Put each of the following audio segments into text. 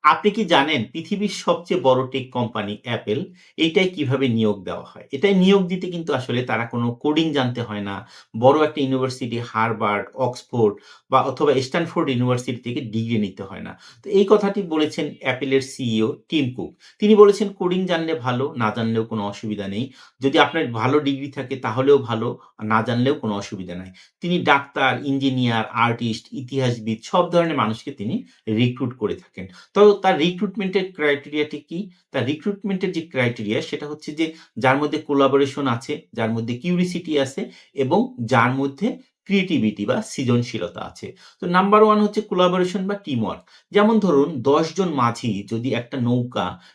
আপনি কি জানেন পৃথিবীর সবচেয়ে বড় টেক কোম্পানি অ্যাপেল এইটায় কিভাবে নিয়োগ দেওয়া হয়? এটায় নিয়োগ দিতে কিন্তু আসলে তারা কোনো কোডিং জানতে হয় না। বড় একটা ইউনিভার্সিটি হার্ভার্ড, অক্সফোর্ড বা অথবা স্ট্যানফোর্ড ইউনিভার্সিটি থেকে ডিগ্রি নিতে হয় না। তো এই কথাটি বলেছেন অ্যাপেলের সিইও টিম কুক। তিনি বলেছেন কোডিং জানলে ভালো, না জানলেও কোনো অসুবিধা নেই। যদি আপনার ভালো ডিগ্রি থাকে তাহলেও ভালো, না জানলেও কোনো অসুবিধা নাই। তিনি ডাক্তার, ইঞ্জিনিয়ার, আর্টিস্ট, ইতিহাসবিদ সব ধরনের মানুষকে তিনি রিক্রুট করে থাকেন। তো তার রিক্রুটমেন্টের ক্রাইটেরিয়াটি কি? তার রিক্রুটমেন্টের যে ক্রাইটেরিয়া সেটা হচ্ছে যে যার মধ্যে কোলাবোরেশন আছে, যার মধ্যে কিউরিসিটি আছে এবং যার মধ্যে ক্রিয়েটিভিটি বা সৃজনশীলতা আছে। তো নাম্বার 1 হচ্ছে কোলাবোরেশন বা টিমওয়ার্ক। যেমন ধরুন ১০ জন মাঝি যদি একটা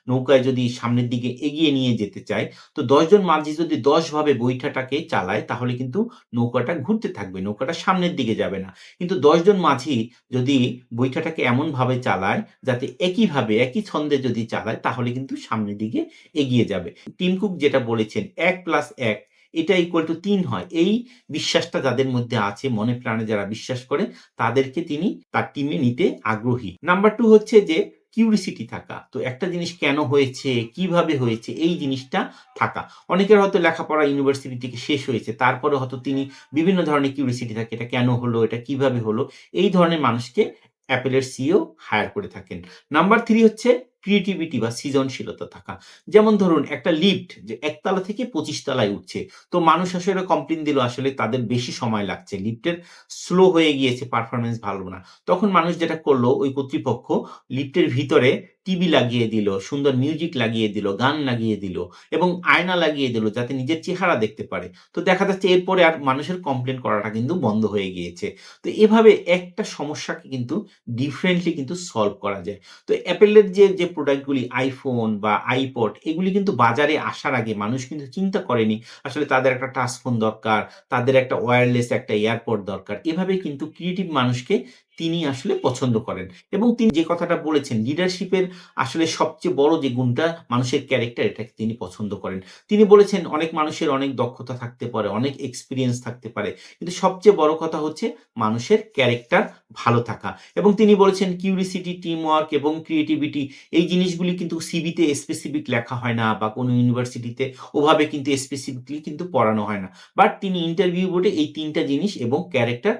নৌকায় যদি সামনের দিকে এগিয়ে নিয়ে যেতে চায়, তো ১০ জন মাঝি যদি ১০ ভাবে বৈঠাটাকে চালায় তাহলে কিন্তু নৌকাটা ঘুরতে থাকবে। নৌকাটা সামনের দিকে যাবে না। কিন্তু ১০ জন মাঝি যদি বৈঠাটাকে এমনভাবে চালায় যাতে একইভাবে একই ছন্দে যদি চালায় তাহলে কিন্তু সামনের দিকে এগিয়ে যাবে। টিম কুক যেটা বলেছেন ১+১ এটা ইকুয়াল টু ৩ হয়। এই বিশ্বাসটা যাদের মধ্যে আছে, মনে প্রাণে যারা বিশ্বাস করে তাদেরকে তিনি তার টিমে নিতে আগ্রহী। নাম্বার ২ হচ্ছে যে কিউরিসিটি থাকা। তো একটা জিনিস কেন হয়েছে, কিভাবে হয়েছে এই জিনিসটা থাকা। অনেকের হয়তো লেখাপড়া ইউনিভার্সিটি থেকে শেষ হয়েছে। তারপরে হয়তো তিনি বিভিন্ন ধরনের কিউরিসিটি থাকে। এটা কেন হলো? এটা কিভাবে হলো? এই ধরনের মানুষকে অ্যাপেলের সিইও হায়ার করে থাকেন। নাম্বার 3 হচ্ছে ক্রিয়েটিভিটি বা সৃজনশীলতা থাকা। যেমন ধরুন একটা লিফট যে ১ তলা থেকে ২৫ তলায় উঠছে। তো মানুষ আসলে কমপ্লেইন দিল আসলে তাদের বেশি সময় লাগছে। লিফটের স্লো হয়ে গিয়েছে, পারফরম্যান্স ভালো না। তখন মানুষ যেটা করল ওই কর্তৃপক্ষ লিফটের ভিতরে টিভি লাগিয়ে দিল, সুন্দর মিউজিক লাগিয়ে দিল, গান লাগিয়ে দিল এবং আয়না লাগিয়ে দিল যাতে নিজের চেহারা দেখতে পারে। তো দেখা যাচ্ছে এরপরে আর মানুষের কমপ্লেইন করাটা কিন্তু বন্ধ হয়ে গিয়েছে। তো এভাবে একটা সমস্যাকে কিন্তু ডিফারেন্টলি কিন্তু সলভ করা যায়। তো অ্যাপেলের যে প্রোডাক্ট গুলি iPhone বা iPod এগুলি কিন্তু বাজারে আসার আগে মানুষ কিন্তু চিন্তা করেনি আসলে তাদের একটা টাচ ফোন দরকার, তাদের একটা ওয়্যারলেস একটা এয়ারপড দরকার। এভাবে কিন্তু ক্রিয়েটিভ মানুষকে তিনি আসলে পছন্দ করেন এবং তিনি যে কথাটা বলেছেন লিডারশিপের আসলে সবচেয়ে বড় যে গুণটা মানুষের ক্যারেক্টার এটাকে তিনি পছন্দ করেন। তিনি বলেছেন অনেক মানুষের অনেক দক্ষতা থাকতে পারে, অনেক এক্সপেরিয়েন্স থাকতে পারে। কিন্তু সবচেয়ে বড় কথা হচ্ছে মানুষের ক্যারেক্টার ভালো থাকা এবং তিনি বলেছেন কিউরিসিটি, টিমওয়ার্ক এবং ক্রিয়েটিভিটি এই জিনিসগুলি কিন্তু সিভিতে স্পেসিফিক লেখা হয় না বা কোনো ইউনিভার্সিটিতে ওভাবে কিন্তু স্পেসিফিকলি কিন্তু পড়ানো হয় না। বাট তিনি ইন্টারভিউ বোর্ডে এই ৩ টা জিনিস এবং ক্যারেক্টার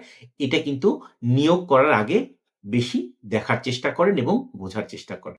এটা কিন্তু নিয়োগ করার আগে বেশি দেখার চেষ্টা করেন এবং বোঝার চেষ্টা করেন।